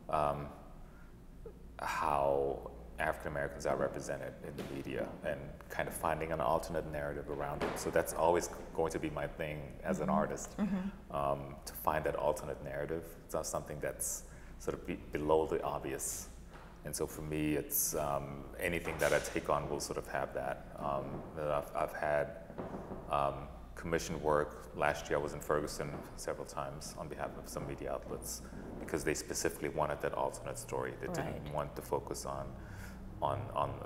um, how African Americans are represented in the media and kind of finding an alternate narrative around it. So that's always going to be my thing as an artist, to find that alternate narrative. It's not something that's sort of below the obvious. And so for me, it's anything that I take on will sort of have that. I've had commissioned work. Last year I was in Ferguson several times on behalf of some media outlets because they specifically wanted that alternate story. They didn't want to focus on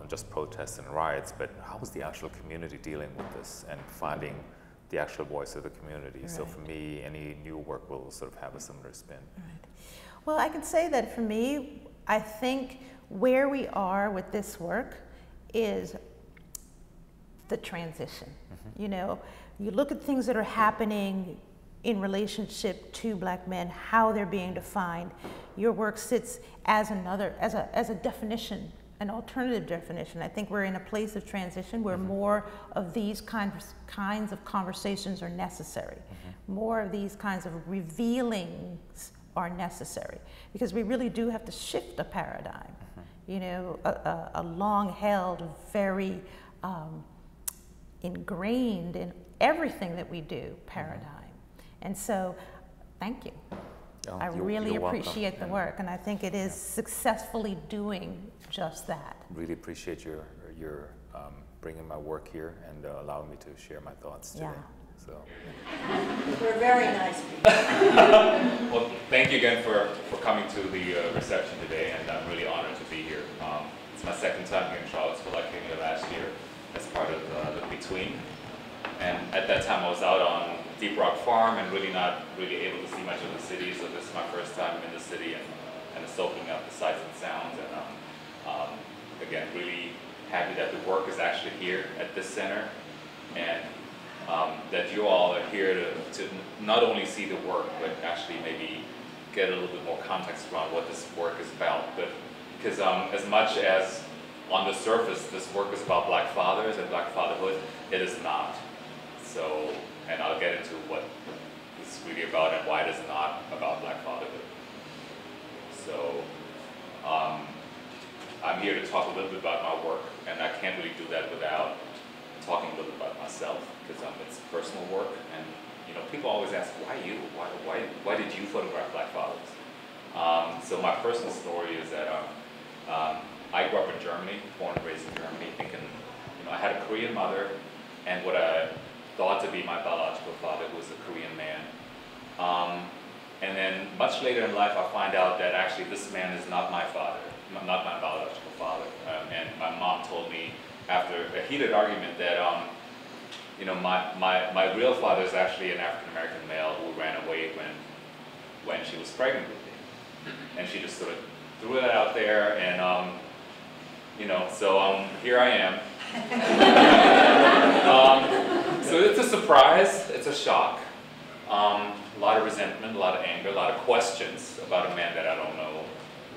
just protests and riots, but how was the actual community dealing with this and finding the actual voice of the community. So for me, any new work will sort of have a similar spin. Well, I can say that for me, I think where we are with this work is the transition. You know, you look at things that are happening in relationship to Black men, how they're being defined. Your work sits as a definition, an alternative definition. I think we're in a place of transition where more of these kinds of conversations are necessary. More of these kinds of revealings are necessary because we really do have to shift the paradigm. You know, a long-held, very ingrained in everything that we do paradigm. And so, thank you. I really appreciate the work, and I think it is successfully doing just that. Really appreciate your bringing my work here and allowing me to share my thoughts today. So. We're very nice people. Well, thank you again for coming to the reception today, and I'm really honored to be here. It's my second time here in Charlottesville. I came here last year as part of the Between, and at that time I was out on Deep Rock Farm and not really able to see much of the city, so this is my first time in the city and soaking up the sights and sounds, and again, really happy that the work is actually here at this center, and that you all are here to not only see the work, but actually maybe get a little bit more context around what this work is about. But because as much as on the surface this work is about Black fathers and Black fatherhood, it is not. So, and I'll get into what it's really about and why it is not about Black fatherhood. So, I'm here to talk a little bit about my work, and I can't really do that without talking a little bit about myself, because it's personal work, and you know, people always ask, why you? Why did you photograph Black fathers? So my personal story is that I grew up in Germany, born and raised in Germany, thinking, you know, I had a Korean mother, and what I thought to be my biological father, who was a Korean man. And then much later in life, I find out that actually this man is not my father, not my biological father. And my mom told me after a heated argument that, you know, my real father is actually an African-American male who ran away when she was pregnant with me. And she just sort of threw that out there, and, you know, so here I am. So it's a surprise, it's a shock, a lot of resentment, a lot of anger, a lot of questions about a man that I don't know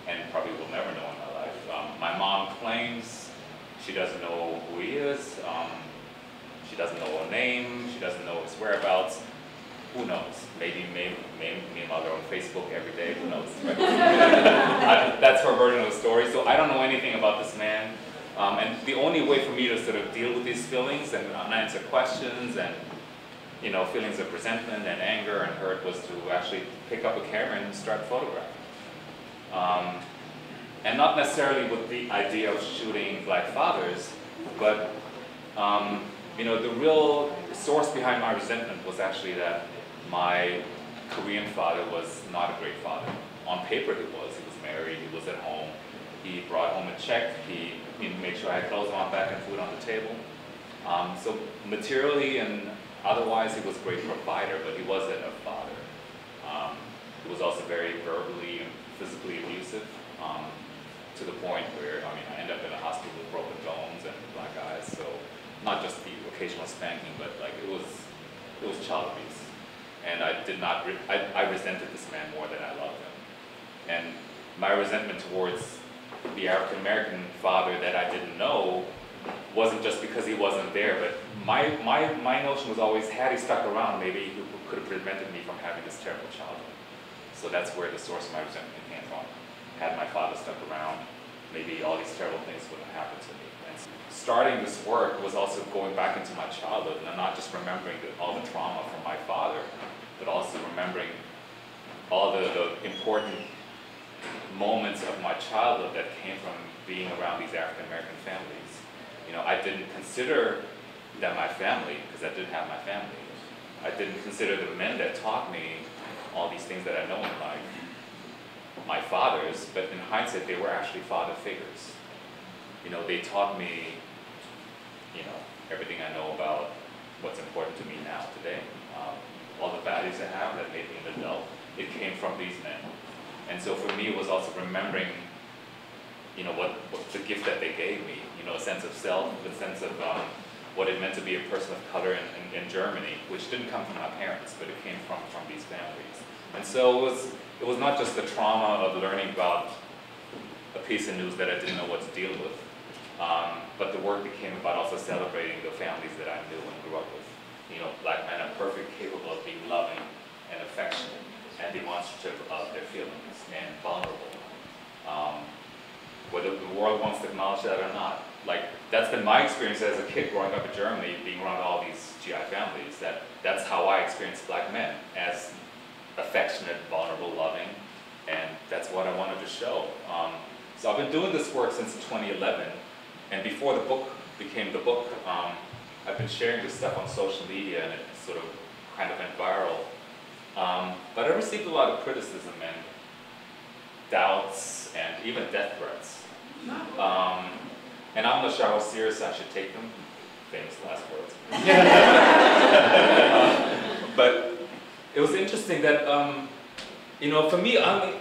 and probably will never know in my life. My mom claims she doesn't know who he is, she doesn't know her name, she doesn't know his whereabouts. Who knows? Maybe me and mother on Facebook every day, who knows? Right? That's her version of the story. So I don't know anything about this man. And the only way for me to sort of deal with these feelings and answer questions and, you know, feelings of resentment and anger and hurt was to actually pick up a camera and start photographing. And not necessarily with the idea of shooting Black fathers, but, you know, the real source behind my resentment was actually that my Korean father was not a great father. On paper he was married, he was at home, he brought home a check, he made sure I had clothes on my back and food on the table. So materially and otherwise he was a great provider, but he wasn't a father. He was also very verbally and physically abusive, to the point where, I mean, I ended up in a hospital with broken bones and black eyes, so not just the occasional spanking, but like it was child abuse. And I resented this man more than I loved him. And my resentment towards the African-American father that I didn't know wasn't just because he wasn't there, but my notion was always, had he stuck around, maybe he could have prevented me from having this terrible childhood. So that's where the source of my resentment came from. had my father stuck around, maybe all these terrible things wouldn't happen to me. And starting this work was also going back into my childhood, and not just remembering all the trauma from my father, but also remembering all the important moments of my childhood that came from being around these African American families. You know, I didn't consider them my family because I didn't have my family. I didn't consider the men that taught me all these things that I know in life my fathers, but in hindsight, they were actually father figures. You know, they taught me, you know, everything I know about what's important to me now today. All the values I have that made me an adult, it came from these men. And so for me, it was also remembering, you know, what the gift that they gave me, you know, a sense of self, a sense of what it meant to be a person of color in Germany, which didn't come from my parents, but it came from these families. And so it was not just the trauma of learning about a piece of news that I didn't know what to deal with, but the work became about also celebrating the families that I knew and grew up with. You know, black men are perfect, capable of being loving and affectionate and demonstrative of their feelings and vulnerable. Whether the world wants to acknowledge that or not. Like, that's been my experience as a kid growing up in Germany, being around all these GI families, that's how I experienced black men, as affectionate, vulnerable, loving, and that's what I wanted to show. So I've been doing this work since 2011, and before the book became the book, I've been sharing this stuff on social media, and it sort of kind of went viral. But I received a lot of criticism and doubts and even death threats. And I'm not sure how serious I should take them. Famous last words. But it was interesting that, you know, for me, I mean,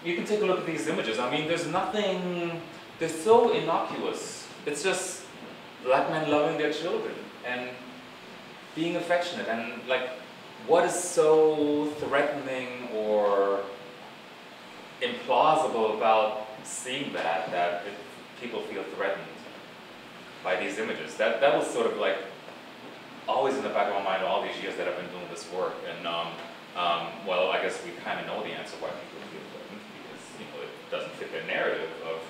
you can take a look at these images. I mean, there's nothing, they're so innocuous. It's just black men loving their children and being affectionate. And like, what is so threatening or implausible about seeing that people feel threatened by these images? That was sort of like always in the back of my mind all these years that I've been doing this work. And well, I guess we kind of know the answer why people feel threatened, because, you know, it doesn't fit their narrative of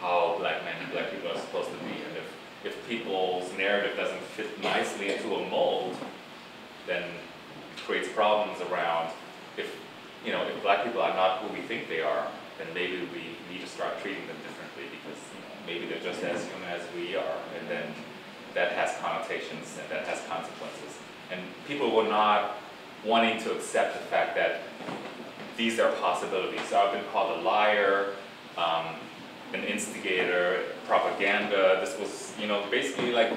how black men and black people are supposed to be. And if people's narrative doesn't fit nicely into a mold, then it creates problems around, if black people are not who we think they are, then maybe we need to start treating them differently, because, you know, maybe they're just as human as we are, and then that has connotations and that has consequences. And people were not wanting to accept the fact that these are possibilities. So I've been called a liar, an instigator, propaganda. This was, you know, basically like,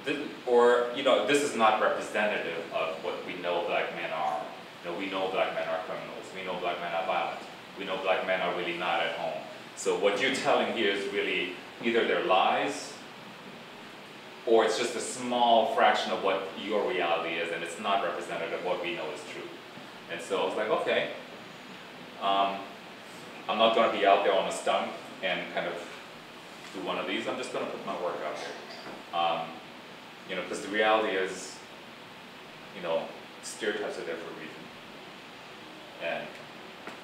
this is not representative of what we know black men are. You know, we know black men are criminals. We know black men are violent. We know black men are really not at home. So what you're telling here is really either they're lies, or it's just a small fraction of what your reality is, and it's not representative of what we know is true. And so I was like, okay, I'm not going to be out there on a stunt and kind of do one of these. I'm just going to put my work out there. You know, because the reality is, you know, stereotypes are there for a reason. And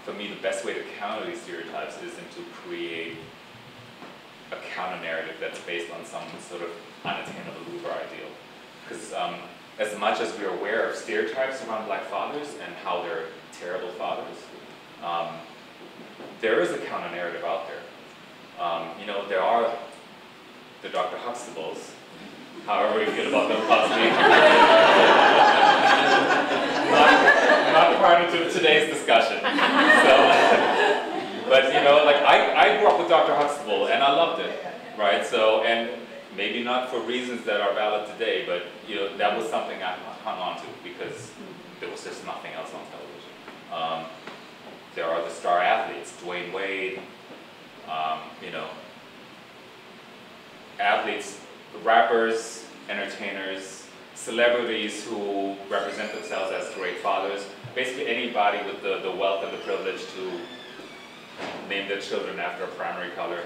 for me, the best way to counter these stereotypes isn't to create a counter-narrative that's based on some sort of unattainable uber ideal. Because as much as we're aware of stereotypes around black fathers and how they're terrible fathers, there is a counter-narrative out there. You know, there are the Dr. Huxtables, however you feel about them possibly. not part of today's discussion. So, but you know, like I grew up with Dr. Huxtable and I loved it, right? So, and maybe not for reasons that are valid today, but you know, that was something I hung on to because there was just nothing else on television. There are the star athletes, Dwayne Wade, you know, athletes, rappers, entertainers, celebrities who represent themselves as great fathers, basically anybody with the wealth and the privilege to name their children after a primary color.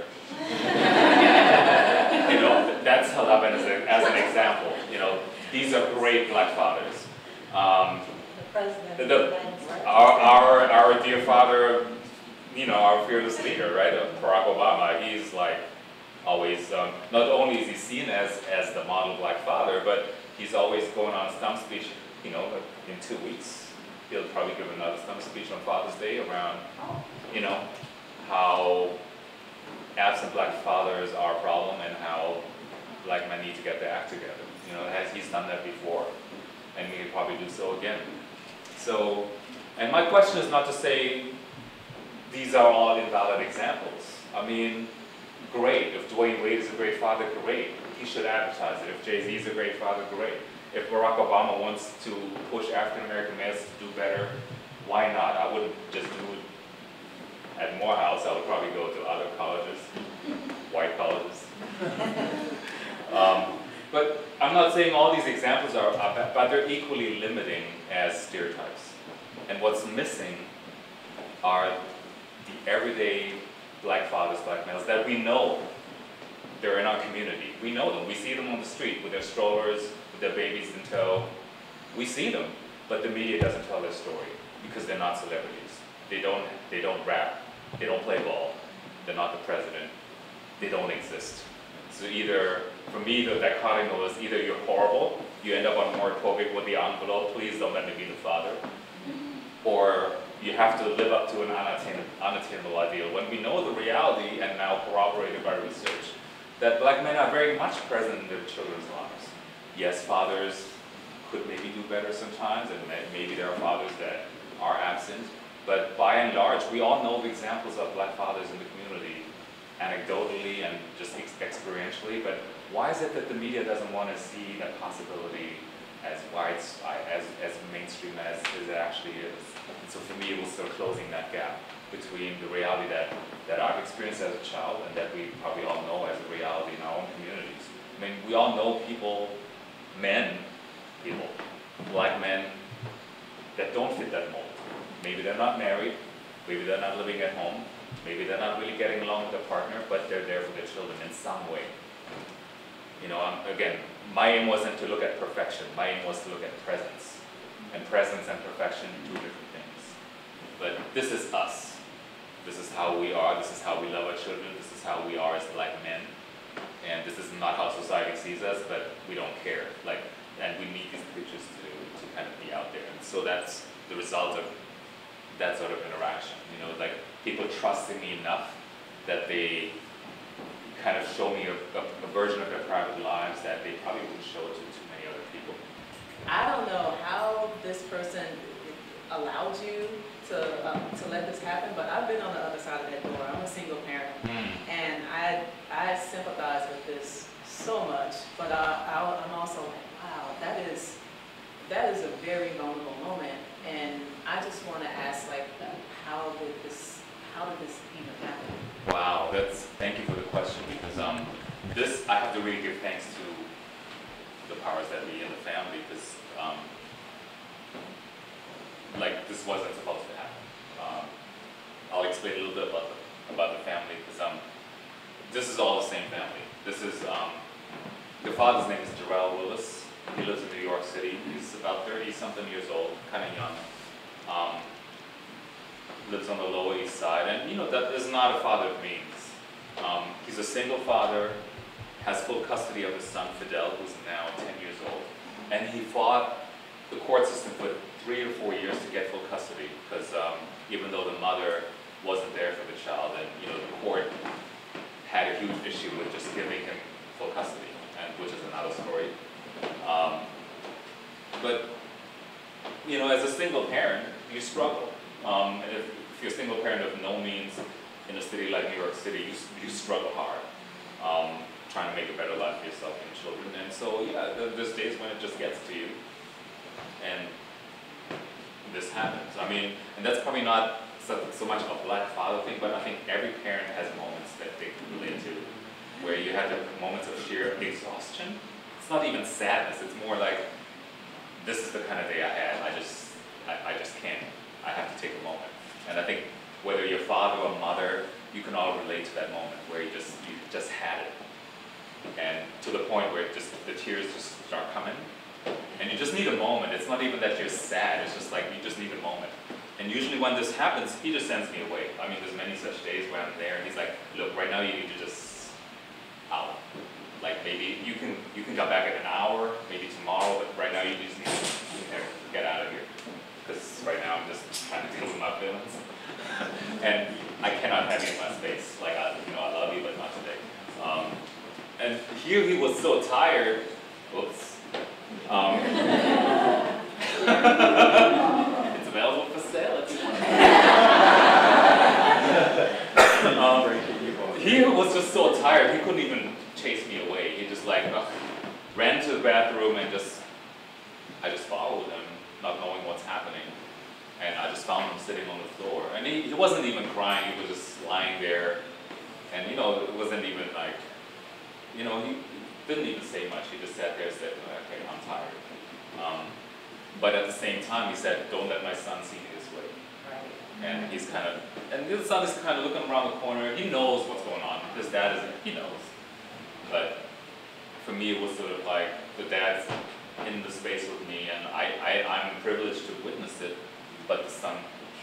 You know, that's held up as an example. You know, these are great black fathers. The president. Our dear father, you know, our fearless leader, right, Barack Obama. He's like always, not only is he seen as the model black father, but he's always going on a stump speech, you know, in 2 weeks. He'll probably give another stump speech on Father's Day around, you know, how absent black fathers are a problem and how black men need to get their act together. You know, he's done that before, and he could probably do so again. So, and my question is not to say these are all invalid examples. I mean, great. If Dwayne Wade is a great father, great. He should advertise it. If Jay-Z is a great father, great. If Barack Obama wants to push African American males to do better, why not? I wouldn't just do it at Morehouse. I would probably go to other colleges, white colleges. But I'm not saying all these examples are bad, but they're equally limiting as stereotypes. And what's missing are the everyday black fathers, black males that we know. They're in our community. We know them. We see them on the street with their strollers, with their babies in tow. We see them, but the media doesn't tell their story because they're not celebrities. They don't rap. They don't play ball. They're not the president. They don't exist. So either, for me, the dichotomy was either you're horrible, you end up on homophobic with the envelope, please don't let me be the father, or you have to live up to an unattainable ideal. When we know the reality, and now corroborated by research, that black men are very much present in their children's lives. Yes, fathers could maybe do better sometimes, and maybe there are fathers that are absent, but by and large, we all know the examples of black fathers in the community, anecdotally and just experientially, but why is it that the media doesn't want to see that possibility as wide, as mainstream as it actually is? And so for me, it was still closing that gap between the reality that I've experienced as a child and that we probably all know as a reality in our own communities. I mean, we all know people, black men, that don't fit that mold. Maybe they're not married, maybe they're not living at home, maybe they're not really getting along with their partner, but they're there for their children in some way. You know, again, my aim wasn't to look at perfection, my aim was to look at presence. And presence and perfection, two different things. But this is us. This is how we are, this is how we love our children, this is how we are as black men. And this is not how society sees us, but we don't care. And we need these pictures to kind of be out there. And so that's the result of that sort of interaction. You know, like people trusting me enough that they kind of show me a version of their private lives that they probably wouldn't show to too many other people. I don't know how this person allowed you to let this happen, but I've been on the other side of that door. I'm a single parent, and I sympathize with this so much. But I'm also like, wow, that is a very vulnerable moment, and I just want to ask, like, how did this even happen? Wow, thank you for the question, because this, I have to really give thanks to the powers that be in the family, because like, this wasn't supposed to happen. I'll explain a little bit about the family, because this is all the same family. This is, the father's name is Jarrell Willis. He lives in New York City. He's about 30-something years old, kind of young. Lives on the Lower East Side, and you know, that is not a father of means. He's a single father, has full custody of his son Fidel, who's now 10 years old, and he fought the court system for 3 or 4 years to get full custody, because even though the mother wasn't there for the child, and you know, the court had a huge issue with just giving him full custody, and which is another story. But you know, as a single parent, you struggle. And if you're a single parent of no means in a city like New York City, you struggle hard trying to make a better life for yourself and your children. And so, yeah, there's days when it just gets to you, and this happens. I mean, and that's probably not so much a black father thing, but I think every parent has moments that they can relate to, where you have the moments of sheer exhaustion. It's not even sadness. It's more like, this is the kind of day I had. I just can't. I have to take a moment. And I think whether you're father or mother, you can all relate to that moment where you just had it. And to the point where the tears just start coming. And you just need a moment. It's not even that you're sad, it's just like you just need a moment. And usually when this happens, he just sends me away. I mean, there's many such days where I'm there and he's like, look, right now you need to just out. Like maybe you can come back in an hour, maybe tomorrow, but right now you just need to get out of here. Because right now I'm just trying to deal with my feelings. And I cannot have you in my space. Like, I love you, but not today. And here he was so tired. Whoops. It's available for sale if you want. He was just so tired, he couldn't even chase me away. He just like ran to the bathroom and I just followed him, not knowing what's happening. And I just found him sitting on the floor. And he wasn't even crying, he was just lying there. And it wasn't even like, he didn't even say much. He just sat there and said, okay, I'm tired. But at the same time, he said, don't let my son see me this way. Right. And he's and the son is kind of looking around the corner. He knows what's going on. His dad isn't, he knows. But for me, it was sort of like the dad's in the space with me, and I'm privileged to witness it, but the son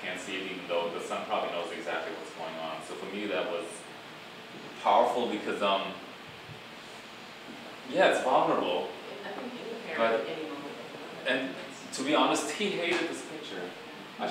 can't see it, even though the son probably knows exactly what's going on. So for me, that was powerful because, yeah, it's vulnerable. I think any parent at any moment. And to be honest, he hated this picture. I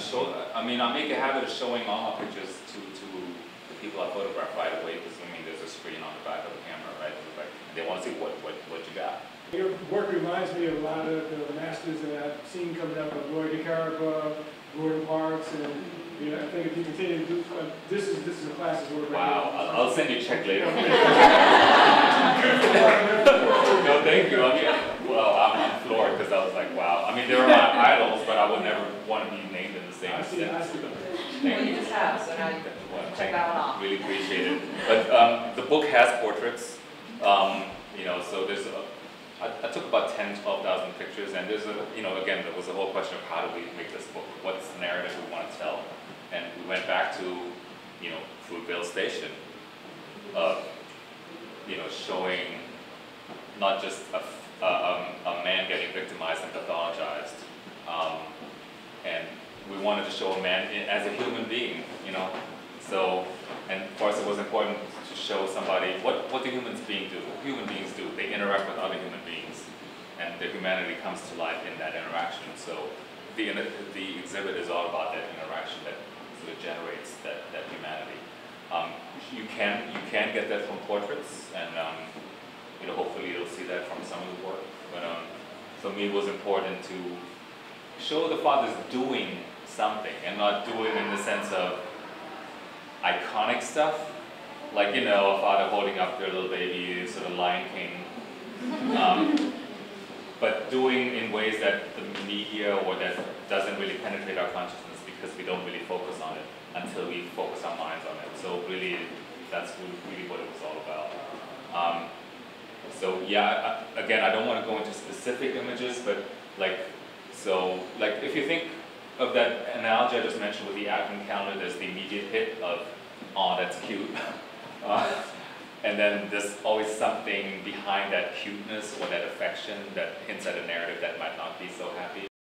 make a habit of showing all my pictures to the people I photograph right away, because there's a screen on the back of the camera, right? Like, they want to see what you got. Your work reminds me of a lot of the masters that I've seen coming up with Lloyd DeCaraba, Gordon Parks, and I think if you continue to do this is a classic work. Wow, right. I'll send you a check later. No, thank you. I'm floored because I was like, wow. They were my idols, but I would never want to be named in the same sense. Thank you. Just have, so now you can check that one off. Really appreciate it. But the book has portraits. So there's I took about 12,000 pictures, and there's again, there was a whole question of how do we make this book? What's the narrative we want to tell? And we went back to, Fruitvale Station, showing not just a man getting victimized and pathologized, and we wanted to show a man as a human being, So, and of course, it was important to show somebody what do human beings do. They interact with other human beings, and their humanity comes to life in that interaction. So, the exhibit is all about that interaction that sort of generates that humanity. You can get that from portraits, and hopefully you'll see that from some of the work. But for me, it was important to show the fathers doing something, and not do it in the sense of iconic stuff, like a father holding up their little baby, sort of Lion King, but doing in ways that the media or that doesn't really penetrate our consciousness, because we don't really focus on it until we focus our minds on it. So really, that's really what it was all about. So yeah, again, I don't want to go into specific images, but if you think of that analogy I just mentioned with the advent calendar, there's the immediate hit of, oh, that's cute. And then there's always something behind that cuteness or that affection that hints at a narrative that might not be so happy.